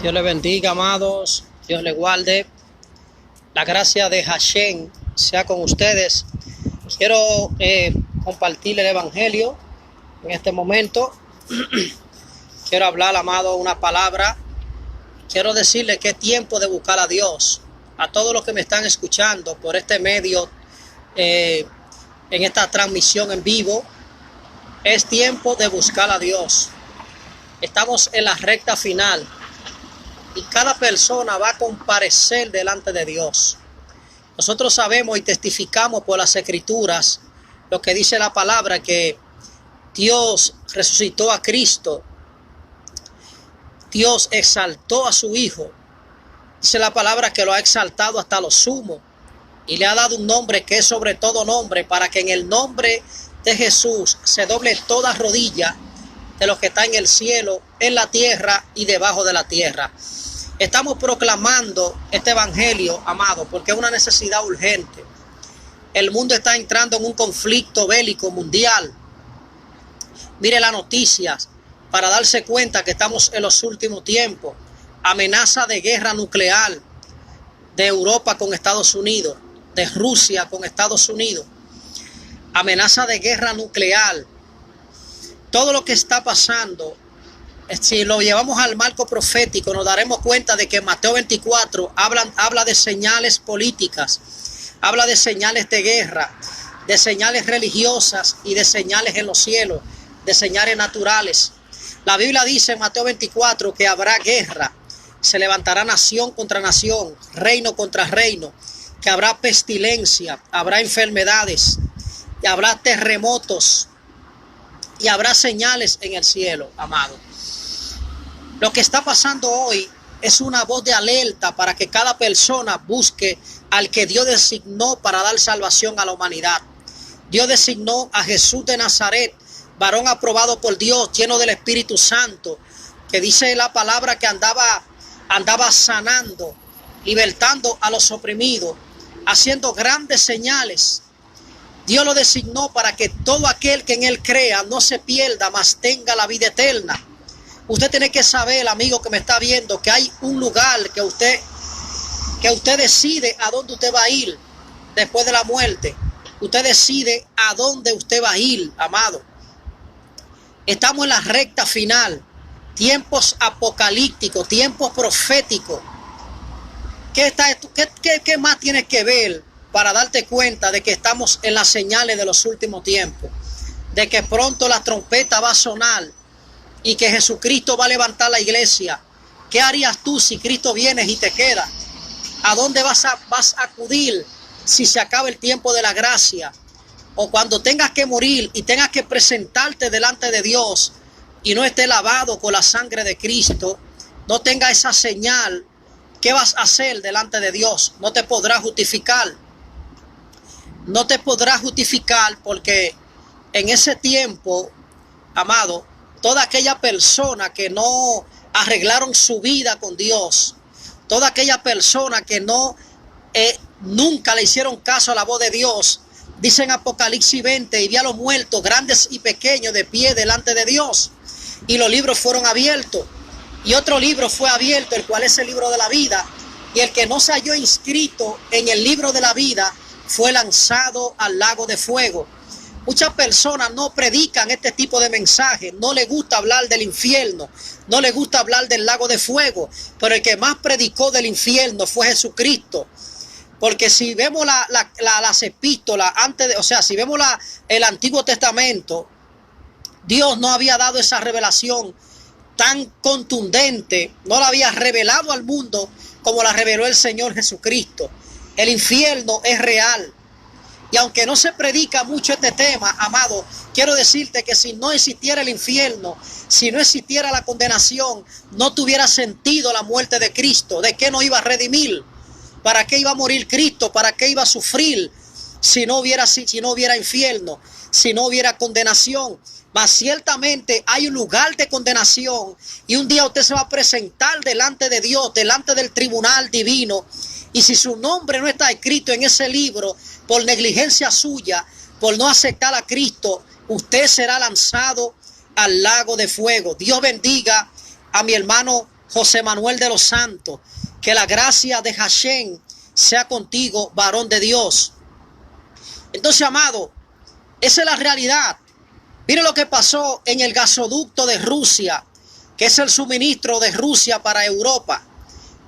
Dios les bendiga, amados. Dios les guarde. La gracia de Hashem sea con ustedes. Quiero compartir el evangelio en este momento. Quiero hablar, amado, una palabra. Quiero decirles que es tiempo de buscar a Dios. A todos los que me están escuchando por este medio, en esta transmisión en vivo, es tiempo de buscar a Dios. Estamos en la recta final y cada persona va a comparecer delante de Dios. Nosotros sabemos y testificamos por las escrituras lo que dice la palabra, que Dios resucitó a Cristo. Dios exaltó a su Hijo. Dice la palabra que lo ha exaltado hasta lo sumo y le ha dado un nombre que es sobre todo nombre, para que en el nombre de Jesús se doble toda rodilla de los que están en el cielo, en la tierra y debajo de la tierra. Estamos proclamando este evangelio, amado, porque es una necesidad urgente. El mundo está entrando en un conflicto bélico mundial. Mire las noticias para darse cuenta que estamos en los últimos tiempos. Amenaza de guerra nuclear de Europa con Estados Unidos, de Rusia con Estados Unidos. Amenaza de guerra nuclear. Todo lo que está pasando, si lo llevamos al marco profético, nos daremos cuenta de que Mateo 24 habla de señales políticas, habla de señales de guerra, de señales religiosas y de señales en los cielos, de señales naturales. La Biblia dice en Mateo 24 que habrá guerra, se levantará nación contra nación, reino contra reino, que habrá pestilencia, habrá enfermedades, y habrá terremotos y habrá señales en el cielo, amado. Lo que está pasando hoy es una voz de alerta para que cada persona busque al que Dios designó para dar salvación a la humanidad. Dios designó a Jesús de Nazaret, varón aprobado por Dios, lleno del Espíritu Santo, que dice la palabra que andaba sanando, libertando a los oprimidos, haciendo grandes señales. Dios lo designó para que todo aquel que en él crea no se pierda, mas tenga la vida eterna. Usted tiene que saber, amigo que me está viendo, que hay un lugar que usted decide a dónde usted va a ir después de la muerte. Usted decide a dónde usted va a ir, amado. Estamos en la recta final, tiempos apocalípticos, tiempos proféticos. ¿Qué más tienes que ver para darte cuenta de que estamos en las señales de los últimos tiempos? De que pronto la trompeta va a sonar y que Jesucristo va a levantar la iglesia. ¿Qué harías tú si Cristo viene y te queda? ¿A dónde vas a acudir si se acaba el tiempo de la gracia? O cuando tengas que morir y tengas que presentarte delante de Dios y no esté lavado con la sangre de Cristo, no tenga esa señal, ¿qué vas a hacer delante de Dios? No te podrás justificar. No te podrás justificar, porque en ese tiempo, amado, toda aquella persona que no arreglaron su vida con Dios, toda aquella persona que nunca le hicieron caso a la voz de Dios, dice en Apocalipsis 20, y vi a los muertos, grandes y pequeños, de pie delante de Dios, y los libros fueron abiertos, y otro libro fue abierto, el cual es el libro de la vida, y el que no se halló inscrito en el libro de la vida fue lanzado al lago de fuego. Muchas personas no predican este tipo de mensajes, no les gusta hablar del infierno, no les gusta hablar del lago de fuego, pero el que más predicó del infierno fue Jesucristo. Porque si vemos las epístolas, si vemos el Antiguo Testamento, Dios no había dado esa revelación tan contundente, no la había revelado al mundo como la reveló el Señor Jesucristo. El infierno es real. Y aunque no se predica mucho este tema, amado, quiero decirte que si no existiera el infierno, si no existiera la condenación, no tuviera sentido la muerte de Cristo. ¿De qué nos iba a redimir? ¿Para qué iba a morir Cristo? ¿Para qué iba a sufrir si no hubiera infierno? Si no hubiera condenación. Mas ciertamente hay un lugar de condenación, y un día usted se va a presentar delante de Dios, delante del tribunal divino. Y si su nombre no está escrito en ese libro, por negligencia suya, por no aceptar a Cristo, usted será lanzado al lago de fuego. Dios bendiga a mi hermano José Manuel de los Santos. Que la gracia de Hashem sea contigo, varón de Dios. Entonces, amado, esa es la realidad. Mire lo que pasó en el gasoducto de Rusia, que es el suministro de Rusia para Europa.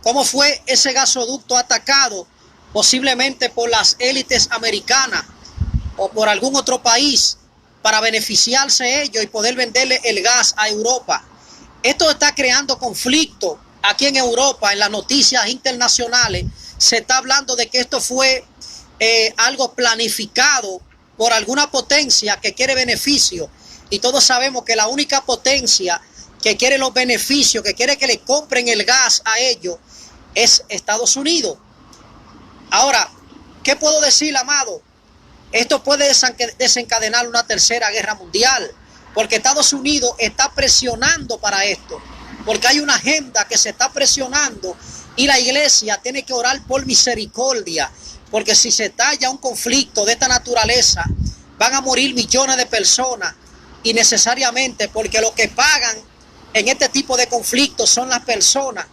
¿Cómo fue ese gasoducto atacado? Posiblemente por las élites americanas o por algún otro país para beneficiarse ellos y poder venderle el gas a Europa. Esto está creando conflicto aquí en Europa. En las noticias internacionales se está hablando de que esto fue algo planificado por alguna potencia que quiere beneficio. Y todos sabemos que la única potencia que quiere los beneficios, que quiere que le compren el gas a ellos, es Estados Unidos. Ahora, ¿qué puedo decir, amado? Esto puede desencadenar una tercera guerra mundial, porque Estados Unidos está presionando para esto, porque hay una agenda que se está presionando y la iglesia tiene que orar por misericordia, porque si se estalla un conflicto de esta naturaleza, van a morir millones de personas innecesariamente, porque lo que pagan en este tipo de conflictos son las personas,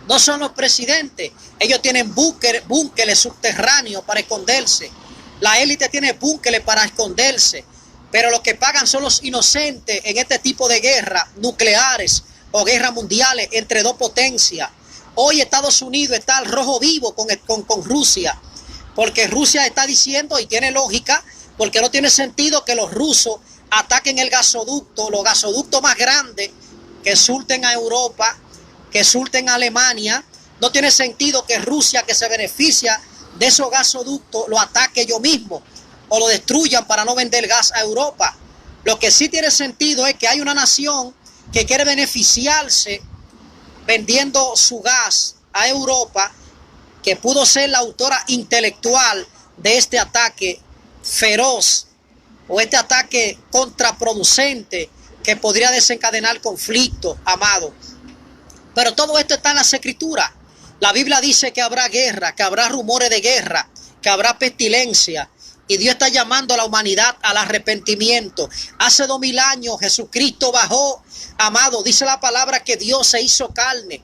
no son los presidentes. Ellos tienen búnkeres subterráneos para esconderse. La élite tiene búnkeres para esconderse. Pero los que pagan son los inocentes en este tipo de guerras nucleares o guerras mundiales entre dos potencias. Hoy Estados Unidos está al rojo vivo con Rusia, porque Rusia está diciendo, y tiene lógica, porque no tiene sentido que los rusos ataquen el gasoducto, los gasoductos más grandes que surten a Europa, que surten a Alemania. No tiene sentido que Rusia, que se beneficia de esos gasoductos, lo ataque ellos mismos o lo destruyan para no vender gas a Europa. Lo que sí tiene sentido es que hay una nación que quiere beneficiarse vendiendo su gas a Europa, que pudo ser la autora intelectual de este ataque feroz o este ataque contraproducente que podría desencadenar conflicto, amado. Pero todo esto está en las Escrituras. La Biblia dice que habrá guerra, que habrá rumores de guerra, que habrá pestilencia. Y Dios está llamando a la humanidad al arrepentimiento. Hace 2000 años Jesucristo bajó, amado. Dice la palabra que Dios se hizo carne.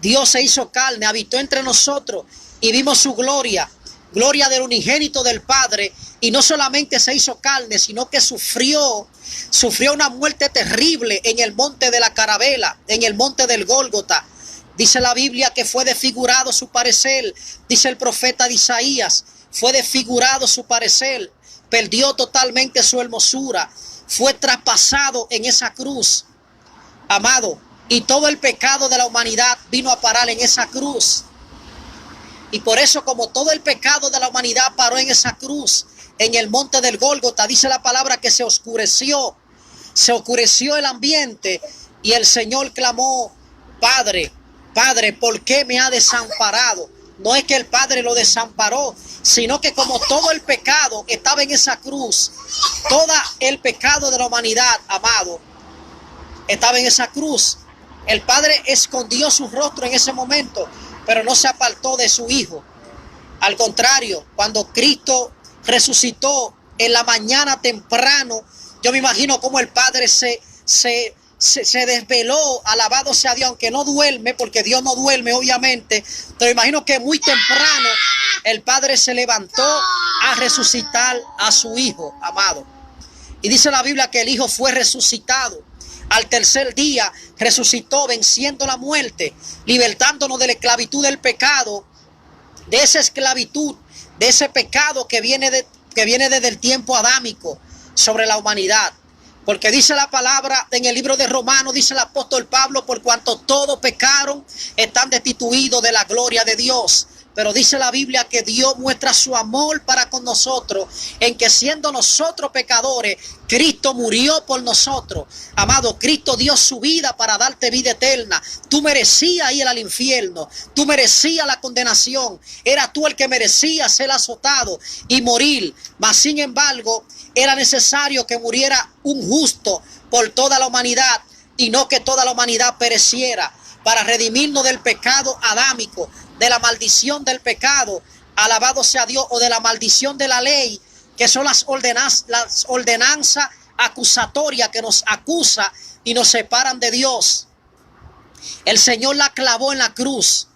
Dios se hizo carne, habitó entre nosotros y vimos su gloria. Gloria del unigénito del Padre. Y no solamente se hizo carne, sino que sufrió una muerte terrible en el monte de la Carabela, en el monte del Gólgota. Dice la Biblia que fue desfigurado su parecer. Dice el profeta de Isaías, fue desfigurado su parecer, perdió totalmente su hermosura, fue traspasado en esa cruz, amado, y todo el pecado de la humanidad vino a parar en esa cruz. Y por eso, como todo el pecado de la humanidad paró en esa cruz, en el monte del Gólgota, dice la palabra que se oscureció el ambiente, y el Señor clamó: Padre, Padre, ¿por qué me ha desamparado? No es que el Padre lo desamparó, sino que como todo el pecado estaba en esa cruz, todo el pecado de la humanidad, amado, estaba en esa cruz. El Padre escondió su rostro en ese momento, pero no se apartó de su Hijo. Al contrario, cuando Cristo resucitó en la mañana temprano, yo me imagino cómo el Padre se desveló, alabado sea Dios, aunque no duerme, porque Dios no duerme obviamente, pero imagino que muy temprano el Padre se levantó a resucitar a su Hijo, amado. Y dice la Biblia que el Hijo fue resucitado. Al tercer día resucitó, venciendo la muerte, libertándonos de la esclavitud del pecado, de esa esclavitud, de ese pecado que viene desde el tiempo adámico sobre la humanidad. Porque dice la palabra en el libro de Romanos, dice el apóstol Pablo, por cuanto todos pecaron, están destituidos de la gloria de Dios. Pero dice la Biblia que Dios muestra su amor para con nosotros, en que siendo nosotros pecadores, Cristo murió por nosotros. Amado, Cristo dio su vida para darte vida eterna. Tú merecías ir al infierno, tú merecías la condenación, era tú el que merecía ser azotado y morir. Mas sin embargo, era necesario que muriera un justo por toda la humanidad, y no que toda la humanidad pereciera, para redimirnos del pecado adámico, de la maldición del pecado, alabado sea Dios, o de la maldición de la ley, que son las ordenanzas acusatorias que nos acusan y nos separan de Dios. El Señor la clavó en la cruz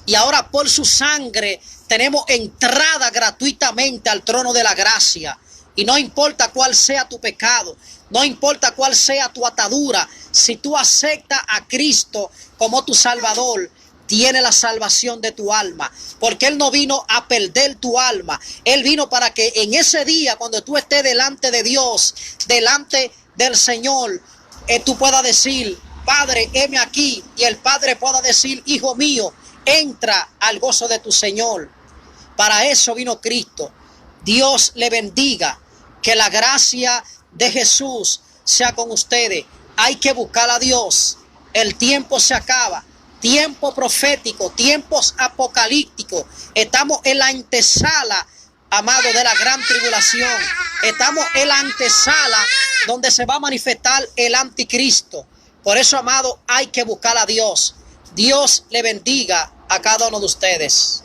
y ahora por su sangre tenemos entrada gratuitamente al trono de la gracia. Y no importa cuál sea tu pecado, no importa cuál sea tu atadura, si tú aceptas a Cristo como tu Salvador, tiene la salvación de tu alma, porque Él no vino a perder tu alma. Él vino para que en ese día, cuando tú estés delante de Dios, delante del Señor, tú puedas decir: Padre, heme aquí. Y el Padre pueda decir: Hijo mío, entra al gozo de tu Señor. Para eso vino Cristo. Dios le bendiga. Que la gracia de Jesús sea con ustedes. Hay que buscar a Dios. El tiempo se acaba. Tiempo profético, tiempos apocalípticos. Estamos en la antesala, amado, de la gran tribulación. Estamos en la antesala donde se va a manifestar el anticristo. Por eso, amado, hay que buscar a Dios. Dios le bendiga a cada uno de ustedes.